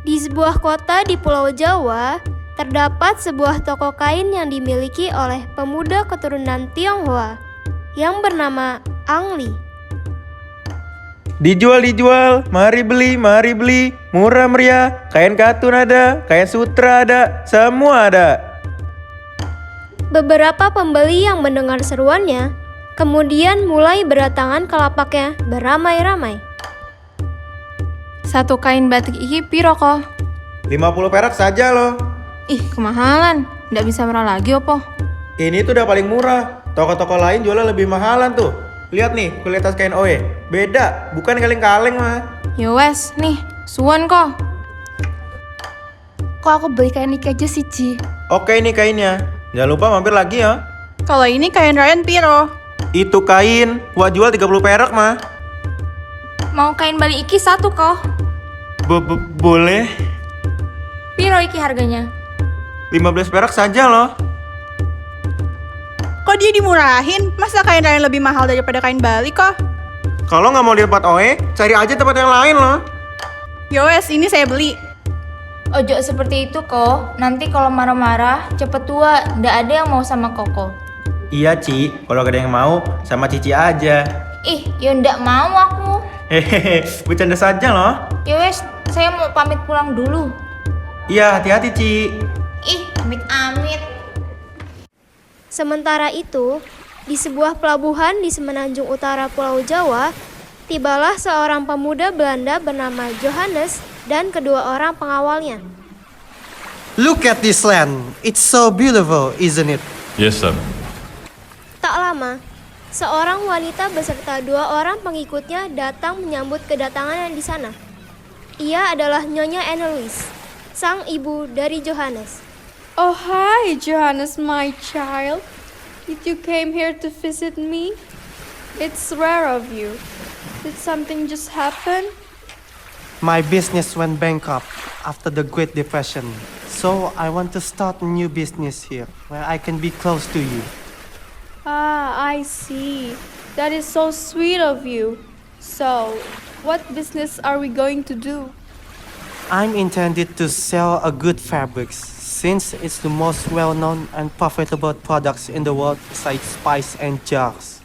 Di sebuah kota di Pulau Jawa, terdapat sebuah toko kain yang dimiliki oleh pemuda keturunan Tionghoa yang bernama Ang Li. Dijual, mari beli, murah meriah, kain katun ada, kain sutra ada, semua ada. Beberapa pembeli yang mendengar seruannya, kemudian mulai berdatangan ke lapaknya beramai-ramai. Satu kain batik iki piro ko? 50 perak saja loh. Ih, kemahalan. Nggak bisa murah lagi opo? Ini tuh udah paling murah. Toko-toko lain jualnya lebih mahalan tuh. Lihat nih kualitas kain OE. Beda, bukan kaleng-kaleng mah. Ya wes, nih, suan ko. Kok aku beli kain iki aja sih, Ji? Oke ini kainnya. Jangan lupa mampir lagi ya. Kalau ini kain Ryan piro? Itu kain, gua jual 30 perak mah. Mau kain Bali iki satu kok. Boleh? Piro iki harganya? 15 perak saja loh. Kok dia dimurahin? Masa kain Ryan lebih mahal daripada kain Bali kok? Kalau nggak mau lihat tempat OE, cari aja tempat yang lain loh. Yowes, ini saya beli. Ojo seperti itu kok. Nanti kalau marah-marah cepet tua. Nggak ada yang mau sama Koko. Iya Ci, kalau gak ada yang mau, sama Cici aja. Ih, ya nggak mau aku. Hehehe, bercanda saja loh. Ya wes, saya mau pamit pulang dulu. Iya, hati-hati Ci. Ih, amit-amit. Sementara itu, di sebuah pelabuhan di semenanjung utara Pulau Jawa, tibalah seorang pemuda Belanda bernama Johannes dan kedua orang pengawalnya. Look at this land. It's so beautiful, isn't it? Yes, sir. Tak lama, seorang wanita beserta dua orang pengikutnya datang menyambut kedatangannya di sana. Ia adalah Nyonya Annelies, sang ibu dari Johannes. Oh, hi, Johannes, my child. Did you came here to visit me? It's rare of you. Did something just happen? My business went bankrupt after the Great Depression. So I want to start a new business here where I can be close to you. Ah, I see. That is so sweet of you. So, what business are we going to do? I'm intended to sell a good fabrics since it's the most well-known and profitable products in the world besides spice and jars.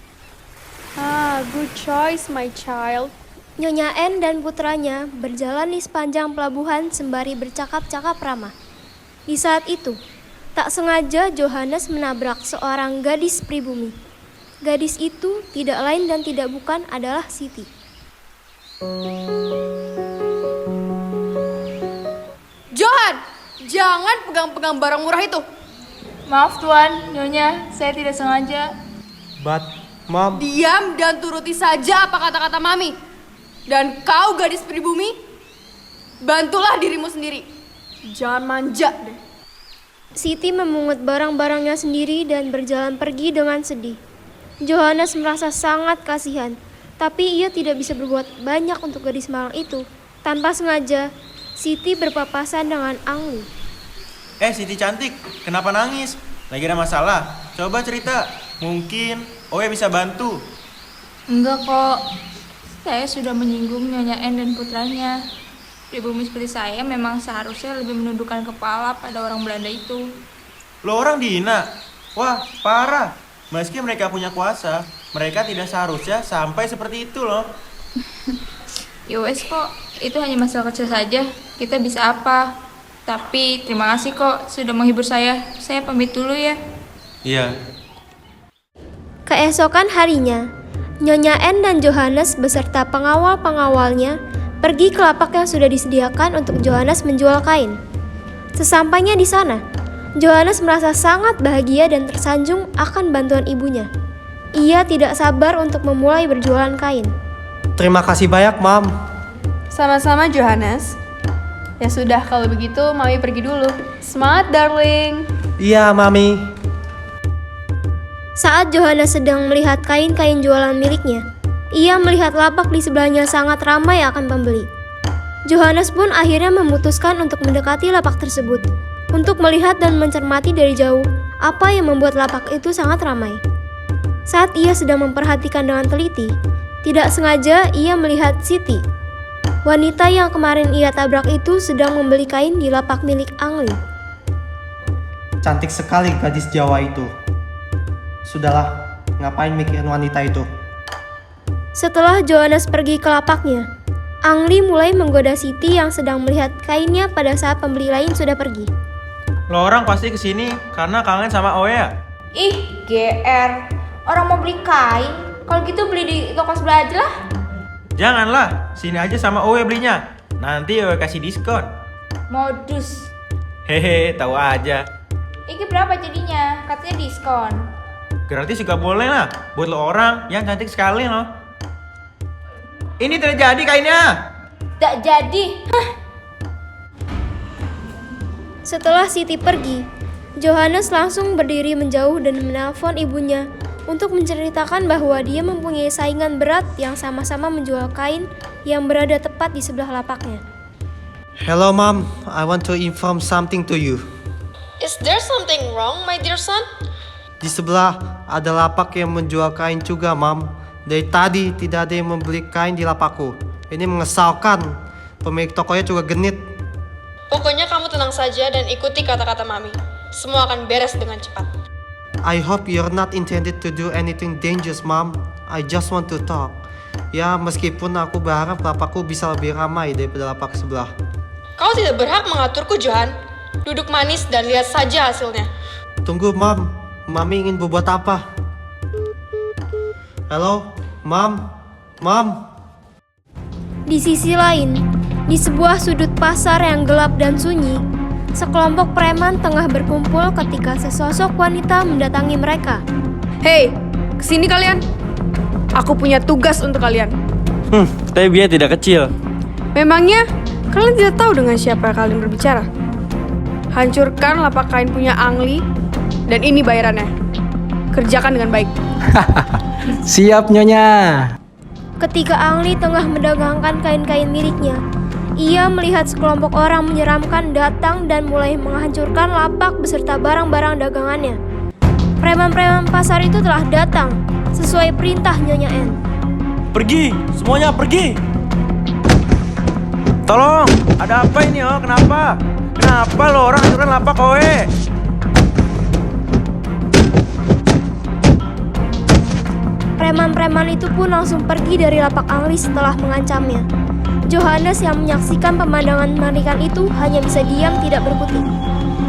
Ah, good choice, my child. Nyonya N dan putranya berjalan di sepanjang pelabuhan sembari bercakap-cakap ramah. Di saat itu, tak sengaja Johannes menabrak seorang gadis pribumi. Gadis itu tidak lain dan tidak bukan adalah Siti. Johan, jangan pegang-pegang barang murah itu. Maaf tuan, Nyonya, saya tidak sengaja. But, Mom, Diam dan turuti saja apa kata-kata Mami. Dan kau gadis pribumi, bantulah dirimu sendiri. Jangan manja deh. Siti memungut barang-barangnya sendiri dan berjalan pergi dengan sedih. Johannes merasa sangat kasihan, tapi ia tidak bisa berbuat banyak untuk gadis malang itu. Tanpa sengaja, Siti berpapasan dengan Ang Li. Siti cantik, kenapa nangis? Lagi ada masalah? Coba cerita, mungkin OE bisa bantu. Enggak kok. Saya sudah menyinggung Nyonya N dan putranya. Pribumi seperti saya memang seharusnya lebih menundukkan kepala pada orang Belanda itu. Lo orang dihina? Wah, parah. Meski mereka punya kuasa, mereka tidak seharusnya sampai seperti itu loh. Ya wes kok, itu hanya masalah kecil saja. Kita bisa apa? Tapi terima kasih kok sudah menghibur saya. Saya pamit dulu ya. Iya. Keesokan harinya, Nyonya N dan Johannes beserta pengawal-pengawalnya pergi ke lapak yang sudah disediakan untuk Johannes menjual kain. Sesampainya di sana, Johannes merasa sangat bahagia dan tersanjung akan bantuan ibunya. Ia tidak sabar untuk memulai berjualan kain. terima kasih banyak, Mom. Sama-sama, Johannes. Ya sudah, kalau begitu Mami pergi dulu. Semangat, darling. Iya, Mami. Saat Johannes sedang melihat kain-kain jualan miliknya, ia melihat lapak di sebelahnya sangat ramai akan pembeli. Johannes pun akhirnya memutuskan untuk mendekati lapak tersebut, untuk melihat dan mencermati dari jauh apa yang membuat lapak itu sangat ramai. Saat ia sedang memperhatikan dengan teliti, tidak sengaja ia melihat Siti. Wanita yang kemarin ia tabrak itu sedang membeli kain di lapak milik Angli. Cantik sekali gadis Jawa itu. Sudahlah, ngapain mikirin wanita itu? Setelah Johannes pergi ke lapaknya, Angli mulai menggoda Siti yang sedang melihat kainnya pada saat pembeli lain sudah pergi. Lo orang pasti kesini karena kangen sama Oe ya? Ih, GR. Orang mau beli kain. Kalau gitu beli di toko sebelah aja lah. Janganlah, sini aja sama Oe belinya. Nanti Oe kasih diskon. Modus. Hehe, tahu aja. Iki berapa jadinya? Katanya diskon. Gratis juga boleh lah, buat lo orang yang cantik sekali loh. Ini tidak jadi kainnya. Tak jadi. Setelah Siti pergi, Johannes langsung berdiri menjauh dan menelpon ibunya untuk menceritakan bahwa dia mempunyai saingan berat yang sama-sama menjual kain yang berada tepat di sebelah lapaknya. Hello mom, I want to inform something to you. Is there something wrong, my dear son? Di sebelah ada lapak yang menjual kain juga, Mam. Dari tadi tidak ada yang membeli kain di lapakku. Ini mengesalkan. Pemilik tokonya juga genit. Pokoknya kamu tenang saja dan ikuti kata-kata Mami. Semua akan beres dengan cepat. I hope you're not intended to do anything dangerous, Mom. I just want to talk. Ya, meskipun aku berharap lapakku bisa lebih ramai daripada lapak sebelah. Kau tidak berhak mengaturku, Johan. Duduk manis dan lihat saja hasilnya. Tunggu, Mom. Mami ingin berbuat apa? Halo, Mom? Mom? Di sisi lain, di sebuah sudut pasar yang gelap dan sunyi, sekelompok preman tengah berkumpul ketika sesosok wanita mendatangi mereka. Hei, kesini kalian. Aku punya tugas untuk kalian. Tapi dia tidak kecil. Memangnya kalian tidak tahu dengan siapa kalian berbicara? Hancurkan lapak kain punya Angli, dan ini bayarannya. Kerjakan dengan baik. Siap, Nyonya. Ketika Angli tengah mendagangkan kain-kain miliknya, ia melihat sekelompok orang menyeramkan datang dan mulai menghancurkan lapak beserta barang-barang dagangannya. Preman-preman pasar itu telah datang sesuai perintah Nyonya N. Pergi, semuanya pergi. Tolong, ada apa ini oh? Kenapa? Kenapa lo orang hancurkan lapak Oe? Preman-preman itu pun langsung pergi dari lapak Angli setelah mengancamnya. Johannes yang menyaksikan pemandangan mengerikan itu hanya bisa diam tidak berkutik.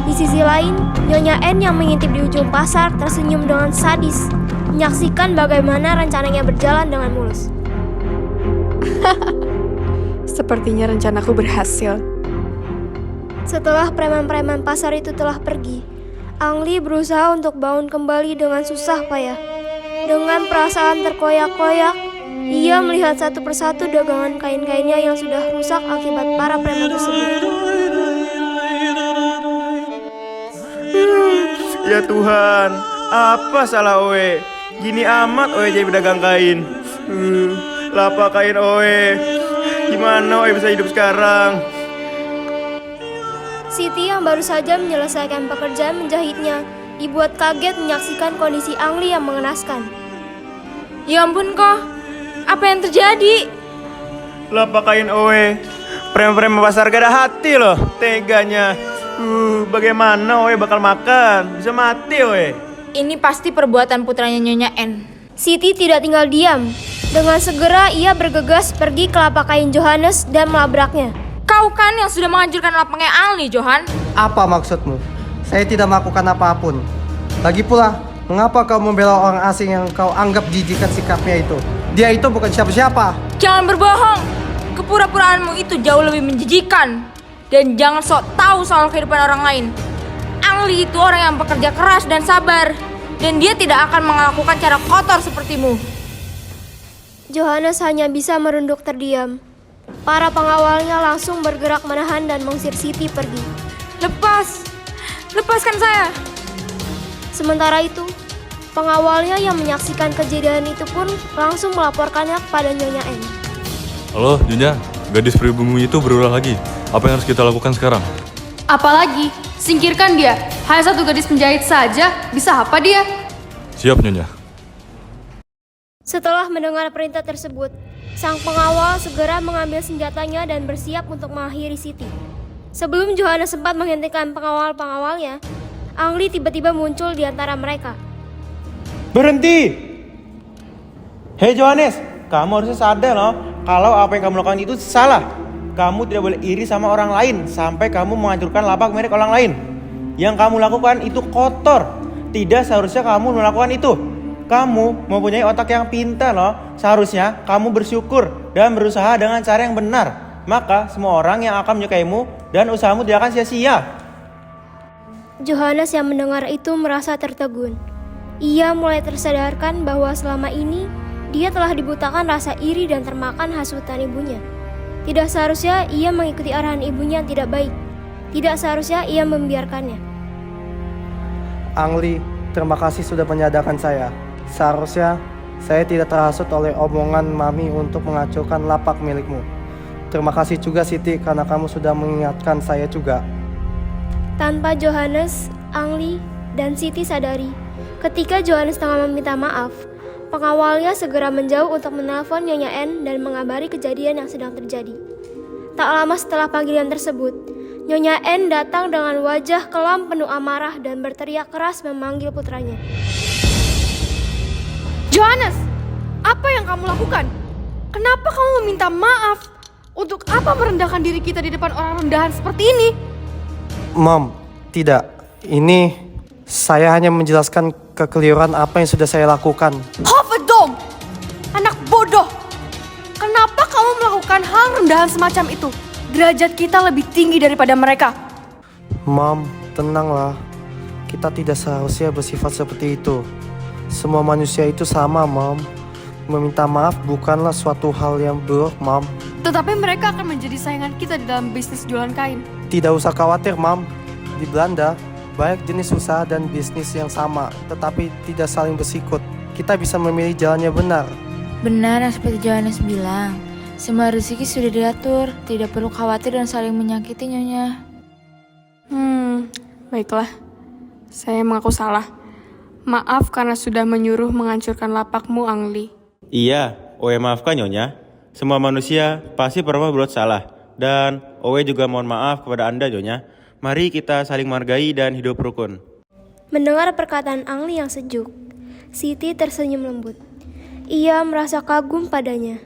Di sisi lain, Nyonya N yang mengintip di ujung pasar tersenyum dengan sadis, menyaksikan bagaimana rencananya berjalan dengan mulus. Sepertinya rencanaku berhasil. Setelah preman-preman pasar itu telah pergi, Angli berusaha untuk bangun kembali dengan susah payah. Dengan perasaan terkoyak-koyak, ia melihat satu persatu dagangan kain-kainnya yang sudah rusak akibat para preman tersebut. Ya Tuhan, apa salah Oe? Gini amat Oe jadi pedagang kain. Lapak kain Oe. Gimana Oe bisa hidup sekarang? Siti yang baru saja menyelesaikan pekerjaan menjahitnya dibuat kaget menyaksikan kondisi Angli yang mengenaskan. Ya ampun kok. Apa yang terjadi? Lapak kain Oe. Preman-preman pasar gak ada hati loh, teganya. Bagaimana Oe bakal makan? Bisa mati Oe. Ini pasti perbuatan putranya Nyonya N. Siti tidak tinggal diam. Dengan segera ia bergegas pergi ke lapak kain Johannes dan melabraknya. Kau kan yang sudah menghancurkan lapaknya Angli, Johan. Apa maksudmu? Saya tidak melakukan apapun. Lagi pula, mengapa kau membela orang asing yang kau anggap jijikan sikapnya itu? Dia itu bukan siapa-siapa. Jangan berbohong. Kepura-puraanmu itu jauh lebih menjijikan. Dan jangan sok tahu soal kehidupan orang lain. Angli itu orang yang bekerja keras dan sabar. Dan dia tidak akan melakukan cara kotor sepertimu. Johannes hanya bisa merunduk terdiam. Para pengawalnya langsung bergerak menahan dan mengusir Siti pergi. Lepaskan saya. Sementara itu, pengawalnya yang menyaksikan kejadian itu pun langsung melaporkannya kepada Nyonya N. Halo, Nyonya. Gadis pribumi itu berulah lagi. Apa yang harus kita lakukan sekarang? Apalagi, singkirkan dia. Hanya satu gadis penjahit saja, bisa apa dia? Siap, Nyonya. Setelah mendengar perintah tersebut, Sang pengawal segera mengambil senjatanya dan bersiap untuk mengakhiri Siti. Sebelum Johannes sempat menghentikan pengawal-pengawalnya, Angli tiba-tiba muncul di antara mereka. Berhenti! Hei Johannes, kamu harusnya sadar loh kalau apa yang kamu lakukan itu salah. Kamu tidak boleh iri sama orang lain sampai kamu menghancurkan lapak milik orang lain. Yang kamu lakukan itu kotor. Tidak seharusnya kamu melakukan itu. Kamu mempunyai otak yang pintar loh. Seharusnya kamu bersyukur dan berusaha dengan cara yang benar. Maka semua orang yang akan menyukaimu dan usahamu tidak akan sia-sia. Johannes yang mendengar itu merasa tertegun. Ia mulai tersadarkan bahwa selama ini dia telah dibutakan rasa iri dan termakan hasutan ibunya. Tidak seharusnya ia mengikuti arahan ibunya yang tidak baik. Tidak seharusnya ia membiarkannya. Angli, terima kasih sudah menyadarkan saya. Seharusnya saya tidak terhasut oleh omongan Mami untuk menghancurkan lapak milikmu. Terima kasih juga Siti karena kamu sudah mengingatkan saya juga. Tanpa Johannes, Angli, dan Siti sadari, ketika Johannes tengah meminta maaf, pengawalnya segera menjauh untuk menelpon Nyonya N dan mengabari kejadian yang sedang terjadi. Tak lama setelah panggilan tersebut, Nyonya N datang dengan wajah kelam penuh amarah dan berteriak keras memanggil putranya. Johannes, apa yang kamu lakukan? Kenapa kamu meminta maaf? Untuk apa merendahkan diri kita di depan orang rendahan seperti ini? Mom, tidak. Ini saya hanya menjelaskan kekeliruan apa yang sudah saya lakukan. Hovedom! Anak bodoh! Kenapa kamu melakukan hal rendahan semacam itu? Derajat kita lebih tinggi daripada mereka. Mom, tenanglah. Kita tidak seharusnya bersifat seperti itu. Semua manusia itu sama, Mom. Meminta maaf bukanlah suatu hal yang buruk, Mom. Tetapi mereka akan menjadi saingan kita di dalam bisnis jualan kain. Tidak usah khawatir, Mom. Di Belanda, banyak jenis usaha dan bisnis yang sama, tetapi tidak saling bersikut. Kita bisa memilih jalan yang benar. Benar yang seperti Johannes bilang. Semua rezeki sudah diatur, tidak perlu khawatir dan saling menyakiti, Nyonya. Baiklah. Saya mengaku salah. Maaf karena sudah menyuruh menghancurkan lapakmu, Angli. Iya, Owe maafkan Nyonya. Semua manusia pasti pernah berbuat salah. Dan Owe juga mohon maaf kepada Anda Nyonya. Mari kita saling menghargai dan hidup rukun. Mendengar perkataan Angli yang sejuk, Siti tersenyum lembut. Ia merasa kagum padanya.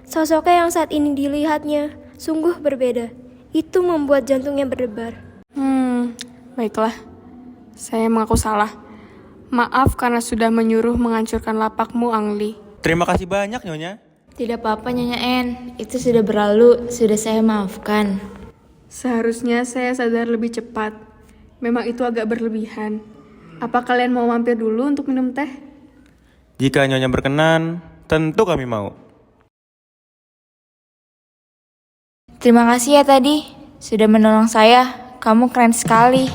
Sosoknya yang saat ini dilihatnya sungguh berbeda. Itu membuat jantungnya berdebar. Baiklah. Saya mengaku salah. Maaf karena sudah menyuruh menghancurkan lapakmu, Angli. Terima kasih banyak Nyonya. Tidak apa-apa, Nyonya N. Itu sudah berlalu, sudah saya maafkan. Seharusnya saya sadar lebih cepat. Memang itu agak berlebihan. Apa kalian mau mampir dulu untuk minum teh? Jika Nyonya berkenan, tentu kami mau. Terima kasih ya tadi, sudah menolong saya. Kamu keren sekali.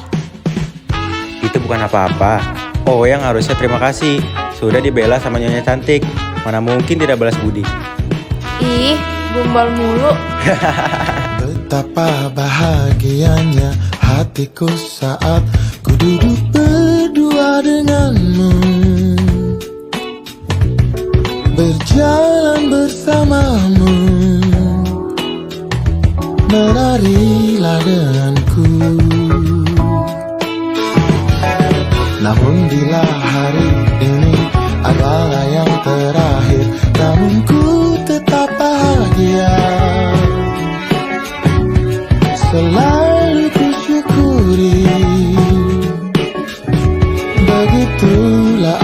Itu bukan apa-apa. Oh yang harusnya terima kasih. Sudah dibela sama Nyonya cantik. Mana mungkin tidak balas budi. Ih, gombal mulu. Betapa bahagianya hatiku saat ku duduk berdua denganmu, berjalan bersamamu, menarilah denganku. Namun bila hari ini adalah yang terakhir, namun ku tetap bahagia. Selalu ku syukuri, begitulah